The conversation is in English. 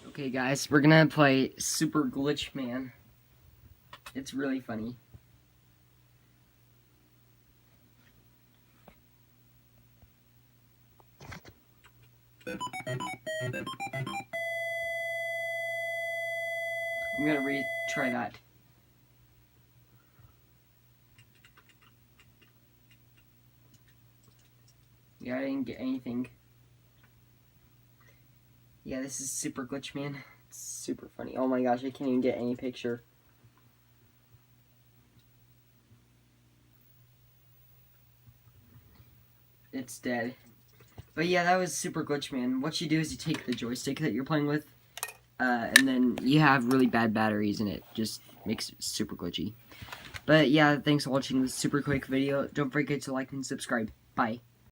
Okay guys, we're gonna play Super Glitch Man. It's really funny. I'm gonna retry that. Yeah, I didn't get anything. Yeah, this is Super Glitch Man. It's super funny. Oh my gosh, I can't even get any picture. It's dead. But yeah, that was Super Glitch Man. What you do is you take the joystick that you're playing with, and then you have really bad batteries and it just makes it super glitchy. But yeah, thanks for watching this super quick video. Don't forget to like and subscribe. Bye.